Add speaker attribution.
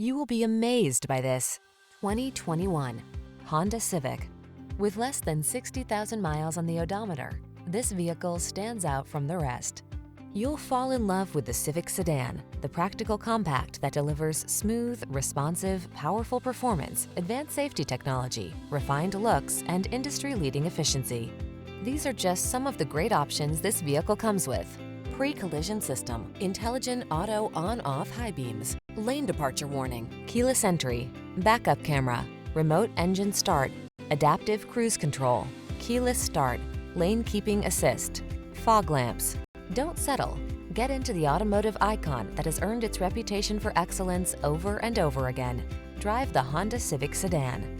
Speaker 1: You will be amazed by this 2021 Honda Civic. With less than 60,000 miles on the odometer, this vehicle stands out from the rest. You'll fall in love with the Civic Sedan, the practical compact that delivers smooth, responsive, powerful performance, advanced safety technology, refined looks, and industry-leading efficiency. These are just some of the great options this vehicle comes with: pre-collision system, intelligent auto on-off high beams, lane departure warning, keyless entry, backup camera, remote engine start, adaptive cruise control, keyless start, lane keeping assist, fog lamps. Don't settle. Get into the automotive icon that has earned its reputation for excellence over and over again. Drive the Honda Civic Sedan.